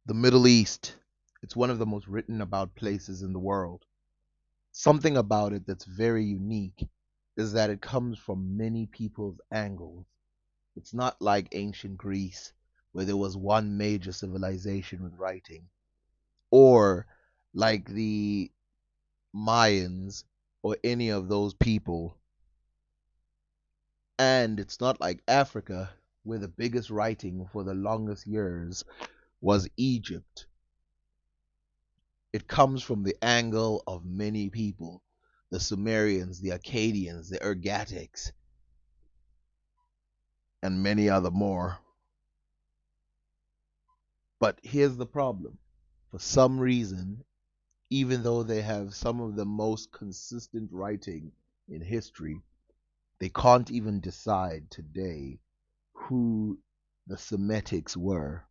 The Middle East, it's one of the most written about places in the world. Something about it that's very unique is that it comes from many people's angles. It's not like ancient Greece, where there was one major civilization with writing, or like the Mayans or any of those people. And it's not like Africa, where the biggest writing for the longest years was Egypt. It comes from the angle of many people: the Sumerians, the Akkadians, the Ergatics, and many other more. But here's the problem. For some reason, even though they have some of the most consistent writing in history, they can't even decide today who the Semitics were.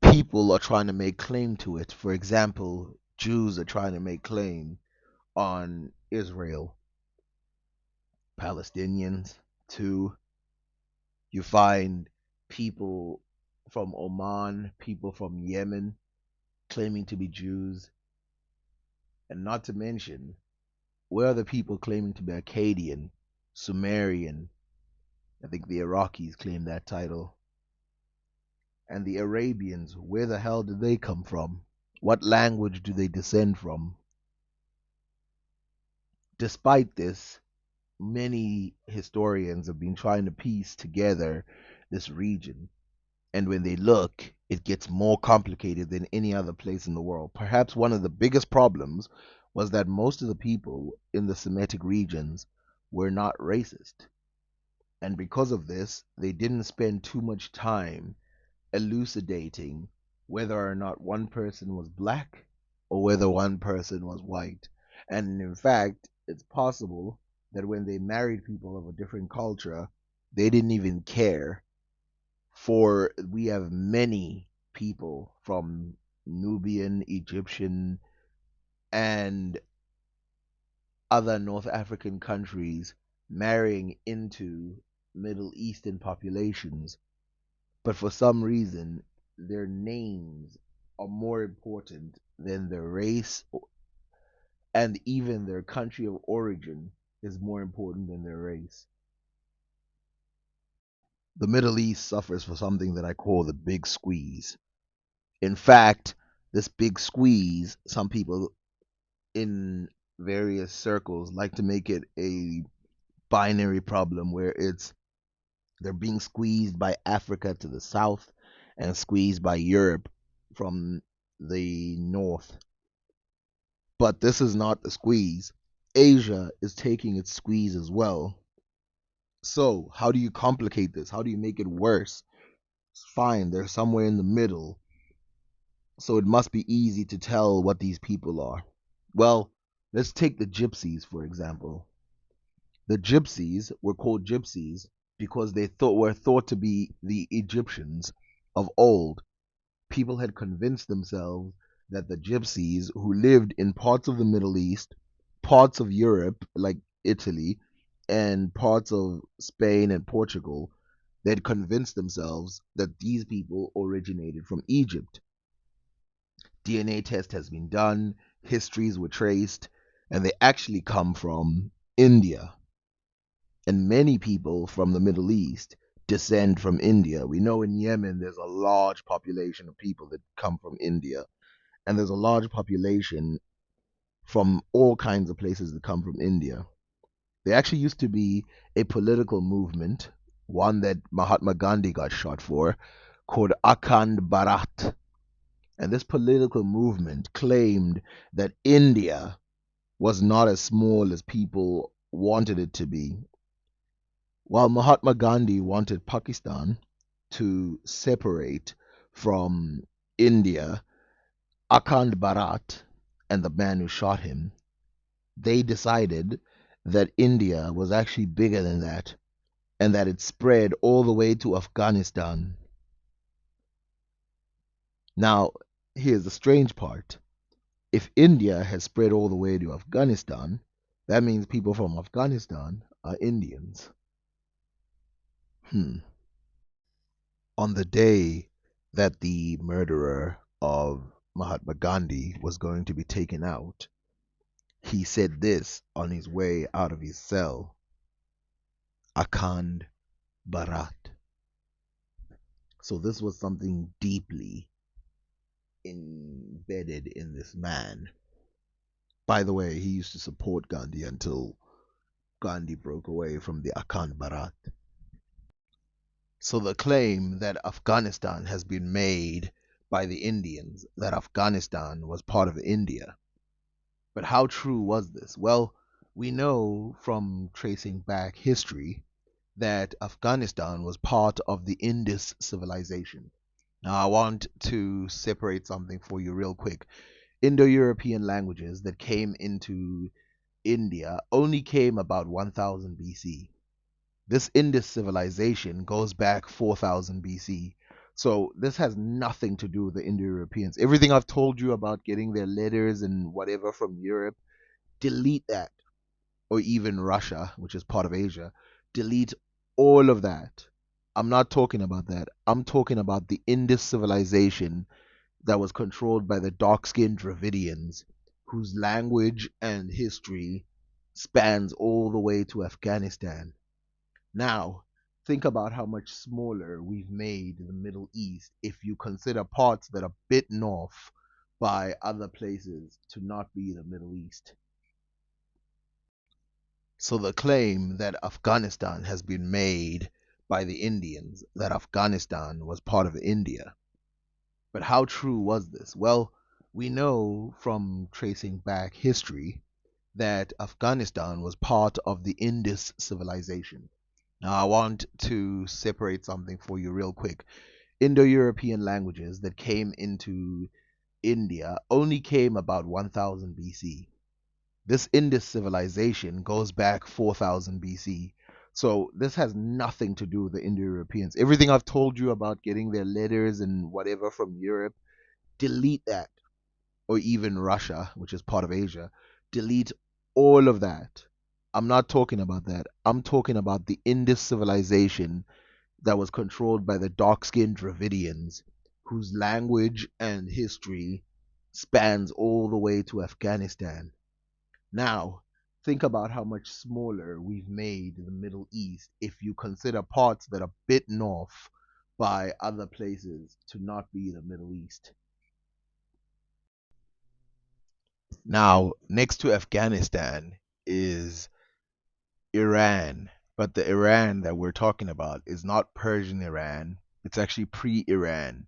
People are trying to make claim to it. For example, Jews are trying to make claim on Israel, Palestinians too. You find people from Oman, people from Yemen claiming to be Jews, and not to mention, where are the people claiming to be Akkadian, Sumerian? I think the Iraqis claim that title. And the Arabians, where the hell did they come from? What language do they descend from? Despite this, many historians have been trying to piece together this region. And when they look, it gets more complicated than any other place in the world. Perhaps one of the biggest problems was that most of the people in the Semitic regions were not racist. And because of this, they didn't spend too much time elucidating whether or not one person was black or whether one person was white. And in fact, it's possible that when they married people of a different culture, they didn't even care. For we have many people from Nubian, Egyptian, and other North African countries marrying into Middle Eastern populations, but for some reason, their names are more important than their race, and even their country of origin is more important than their race. The Middle East suffers for something that I call the big squeeze. In fact, this big squeeze, some people in various circles like to make it a binary problem where it's they're being squeezed by Africa to the south and squeezed by Europe from the north. But this is not the squeeze. Asia is taking its squeeze as well. So, how do you complicate this? How do you make it worse? Fine, they're somewhere in the middle. So it must be easy to tell what these people are. Well, let's take the gypsies, for example. The gypsies were called gypsies because they were thought to be the Egyptians of old. People had convinced themselves that the gypsies who lived in parts of the Middle East, parts of Europe like Italy, and parts of Spain and Portugal, they had convinced themselves that these people originated from Egypt. DNA test has been done, histories were traced, and they actually come from India. And many people from the Middle East descend from India. We know in Yemen there's a large population of people that come from India, and there's a large population from all kinds of places that come from India. There actually used to be a political movement, one that Mahatma Gandhi got shot for, called Akhand Bharat. And this political movement claimed that India was not as small as people wanted it to be. While Mahatma Gandhi wanted Pakistan to separate from India, Akhand Bharat and the man who shot him, they decided that India was actually bigger than that and that it spread all the way to Afghanistan. Now, here's the strange part. If India has spread all the way to Afghanistan, that means people from Afghanistan are Indians. Hmm. On the day that the murderer of Mahatma Gandhi was going to be taken out, he said this on his way out of his cell: Akhand Bharat. So this was something deeply embedded in this man. By the way, he used to support Gandhi until Gandhi broke away from the Akhand Bharat. So the claim that Afghanistan has been made by the Indians, that Afghanistan was part of India. But how true was this? Well, we know from tracing back history that Afghanistan was part of the Indus civilization. Now, I want to separate something for you real quick. Indo European languages that came into India only came about 1000 BC. This Indus civilization goes back 4000 BC. So this has nothing to do with the Indo Europeans. Everything I've told you about getting their letters and whatever from Europe, delete that. Or even Russia, which is part of Asia, delete all of that. I'm not talking about that. I'm talking about the Indus civilization that was controlled by the dark skinned Dravidians, whose language and history spans all the way to Afghanistan. Now, think about how much smaller we've made the Middle East if you consider parts that are bitten off by other places to not be the Middle East. So the claim that Afghanistan has been made by the Indians, that Afghanistan was part of India. But how true was this? Well, we know from tracing back history that Afghanistan was part of the Indus civilization. Now, I want to separate something for you real quick. Indo European languages that came into India only came about 1000 BC. This Indus civilization goes back 4000 BC. So this has nothing to do with the Indo Europeans. Everything I've told you about getting their letters and whatever from Europe, delete that. Or even Russia, which is part of Asia, delete all of that. I'm not talking about that. I'm talking about the Indus civilization that was controlled by the dark skinned Dravidians, whose language and history spans all the way to Afghanistan. Now, think about how much smaller we've made the Middle East if you consider parts that are bitten off by other places to not be the Middle East. Now, next to Afghanistan is Iran. But the Iran that we're talking about is not Persian Iran, it's actually pre Iran.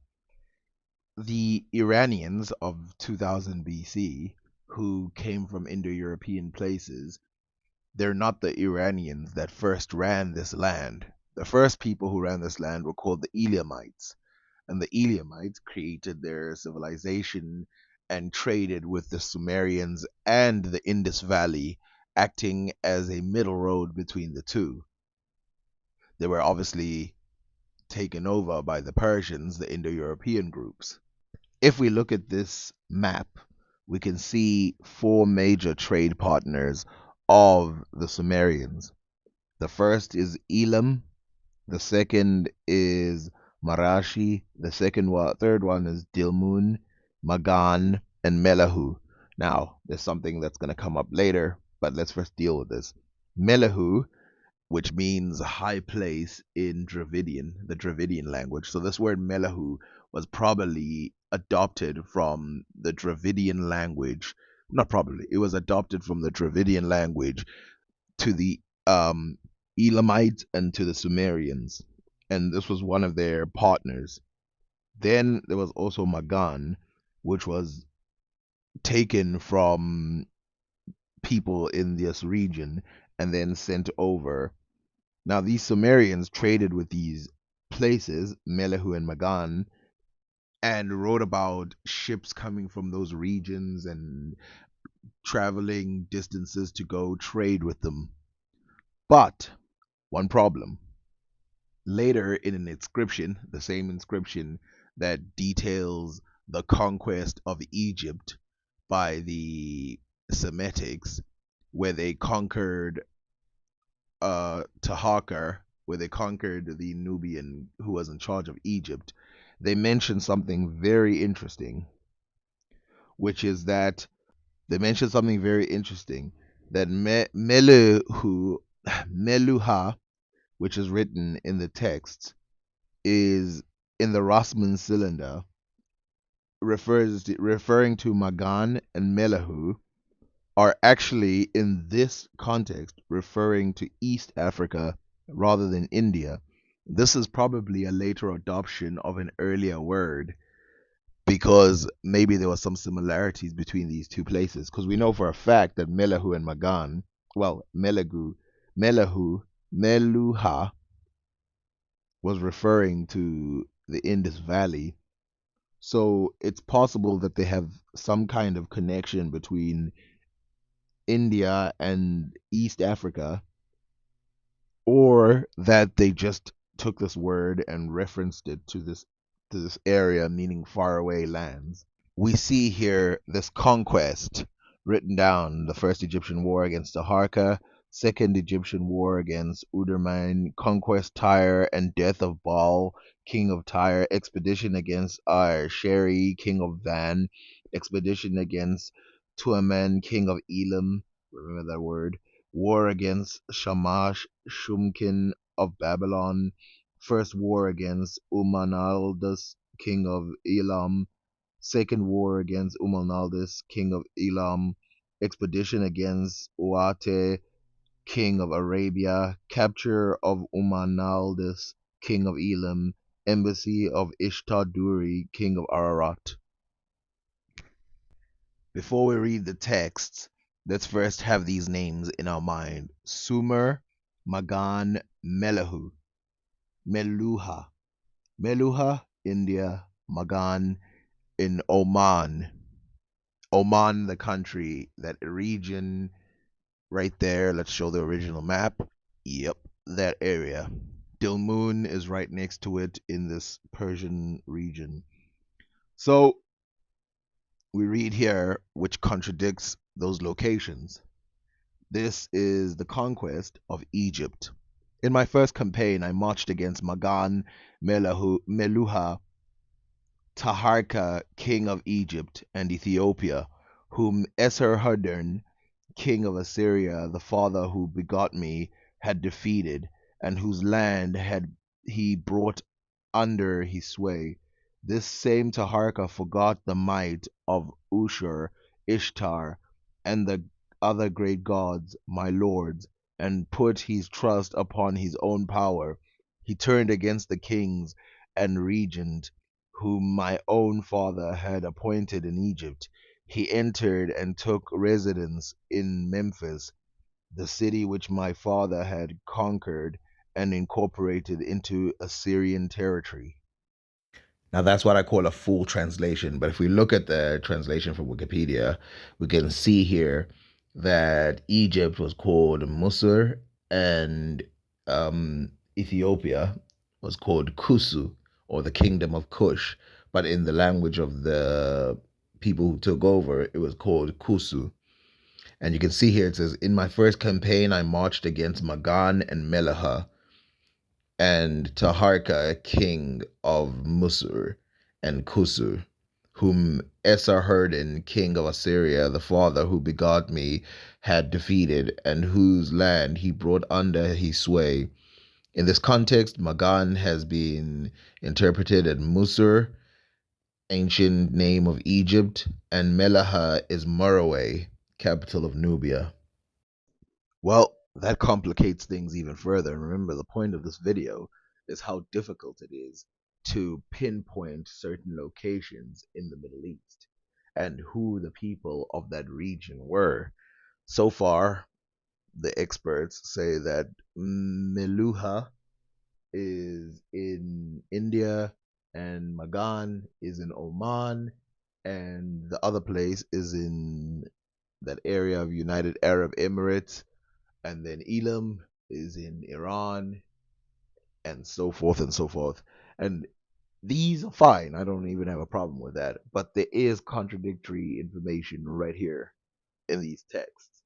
The Iranians of 2000 BC, who came from Indo European places, they're not the Iranians that first ran this land. The first people who ran this land were called the Elamites, and the Elamites created their civilization and traded with the Sumerians and the Indus Valley, acting as a middle road between the two. They were obviously taken over by the Persians, the Indo European groups. If we look at this map, we can see four major trade partners of the Sumerians. The first is Elam, the second is Marashi, third one is Dilmun, Magan, and Melahu. Now, there's something that's going to come up later, but let's first deal with this. Melahu, which means high place in Dravidian, the Dravidian language. So this word Melahu was probably adopted from the Dravidian language. Not probably, it was adopted from the Dravidian language to the Elamites and to the Sumerians. And this was one of their partners. Then there was also Magan, which was taken from people in this region and then sent over. Now, these Sumerians traded with these places, Melahu and Magan, and wrote about ships coming from those regions and traveling distances to go trade with them. But one problem. Later in an inscription, the same inscription that details the conquest of Egypt by the Semitics, where they conquered Tahakar, where they conquered the Nubian who was in charge of Egypt. they mention something very interesting, which is that they mention something very interesting that Meluhu, Meluha, which is written in the text, is in the Rossmann cylinder, referring to Magan and Melahu, are actually in this context referring to East Africa rather than India. This is probably a later adoption of an earlier word because maybe there were some similarities between these two places. Because we know for a fact that Melahu and Magan, well, Melahu, Meluha was referring to the Indus Valley. So it's possible that they have some kind of connection between India and East Africa, or that they just took this word and referenced it to this area meaning faraway lands. We see here this conquest written down: the first Egyptian war against Taharka, second Egyptian war against Udermine, conquest Tyre and death of Baal, king of Tyre, expedition against Sheri, king of Van, expedition against Tuaman, king of Elam, remember that word, war against Shamash, Shumkin of Babylon, first war against Umanaldus, king of Elam, second war against Umalnaldis, king of Elam, expedition against Uate, king of Arabia, capture of Umanaldis, king of Elam, embassy of Ishtaduri, king of Ararat. Before we read the texts, let's first have these names in our mind: Sumer, Magan, Melahu, Meluha. Meluha, India; Magan in Oman. Oman, the country, that region right there. Let's show the original map. Yep, that area. Dilmun is right next to it in this Persian region. So we read here, which contradicts those locations. This is the conquest of Egypt. In my first campaign, I marched against Magan, Meluha, Taharka, king of Egypt and Ethiopia, whom Esarhaddon, king of Assyria, the father who begot me, had defeated, and whose land had he brought under his sway. This same Taharka forgot the might of Ushur, Ishtar, and the other great gods, my lords, and put his trust upon his own power. He turned against the kings and regent whom my own father had appointed in Egypt. He entered and took residence in Memphis, the city which my father had conquered and incorporated into Assyrian territory. Now, that's what I call a full translation. But if we look at the translation from Wikipedia, we can see here that Egypt was called Musur and Ethiopia was called Kusu, or the Kingdom of Kush. But in the language of the people who took over, it was called Kusu. And you can see here it says, in my first campaign, I marched against Magan and Melaha and Taharka, king of Musur and Kusur, whom Esarhaddon, king of Assyria, the father who begot me, had defeated, and whose land he brought under his sway. In this context, Magan has been interpreted as Musur, ancient name of Egypt, and Melaha is Meroe, capital of Nubia. Well, that complicates things even further. And remember, the point of this video is how difficult it is to pinpoint certain locations in the Middle East and who the people of that region were. So far, the experts say that Meluha is in India and Magan is in Oman, and the other place is in that area of United Arab Emirates, and then Elam is in Iran, and so forth and so forth. And these are fine. I don't even have a problem with that. But there is contradictory information right here in these texts.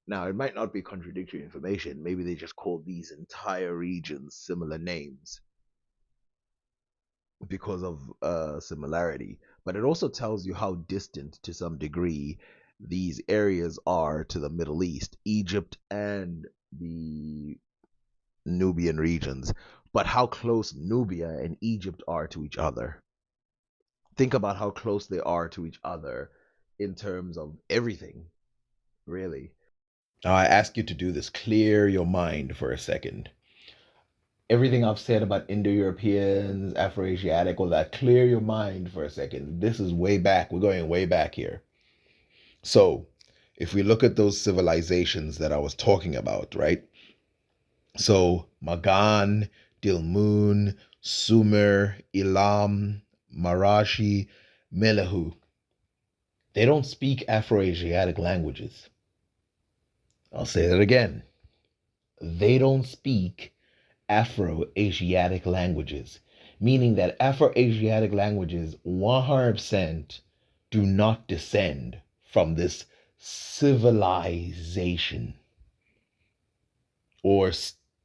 Now, it might not be contradictory information. Maybe they just called these entire regions similar names. because of similarity, but it also tells you how distant, to some degree, these areas are to the Middle East, Egypt, and the Nubian regions, but how close Nubia and Egypt are to each other. Think about how close they are to each other in terms of everything, really. Now, I ask you to do this. Clear your mind for a second. Everything I've said about Indo-Europeans, Afro-Asiatic, all that, clear your mind for a second. This is way back. We're going way back here. So, if we look at those civilizations that I was talking about, right? So, Magan, Dilmun, Sumer, Elam, Marashi, Melahu. They don't speak Afro-Asiatic languages. I'll say that again. They don't speak Afro-Asiatic languages, meaning that Afro-Asiatic languages 100% do not descend from this civilization or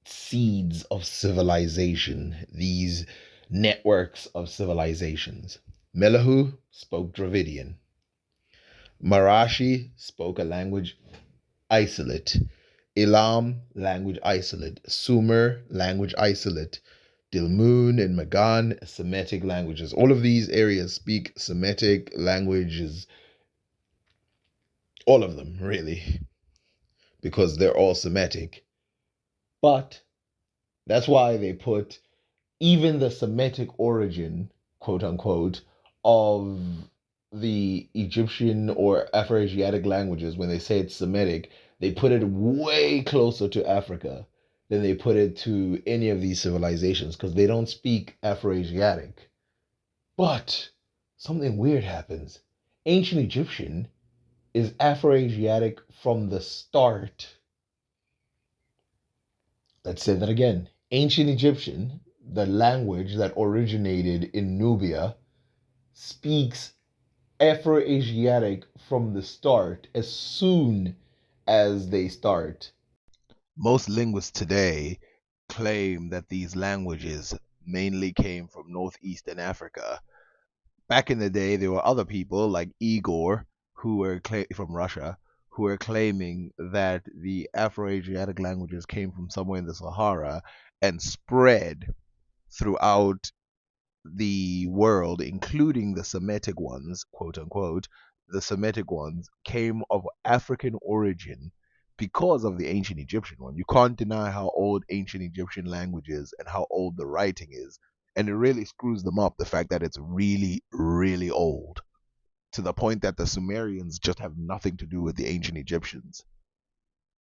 seeds of civilization, these networks of civilizations. Melahu spoke Dravidian. Marashi spoke a language isolate. Elam, language isolate. Sumer, language isolate. Dilmun and Magan, Semitic languages. All of these areas speak Semitic languages, all of them, really, because they're all Semitic. But that's why they put even the Semitic origin, quote unquote, of the Egyptian or Afro-Asiatic languages, when they say it's Semitic, they put it way closer to Africa than they put it to any of these civilizations because they don't speak Afro-Asiatic. But something weird happens. Ancient Egyptian is Afro-Asiatic from the start. Let's say that again. Ancient Egyptian, the language that originated in Nubia, speaks Afro-Asiatic from the start, as soon as they start. Most linguists today claim that these languages mainly came from northeastern Africa. Back in the day, there were other people like Igor, who were from Russia, who were claiming that the Afro-Asiatic languages came from somewhere in the Sahara and spread throughout the world, including the Semitic ones, quote unquote, the Semitic ones came of African origin because of the ancient Egyptian one. You can't deny how old ancient Egyptian language is and how old the writing is. And it really screws them up, the fact that it's really, really old, to the point that the Sumerians just have nothing to do with the ancient Egyptians.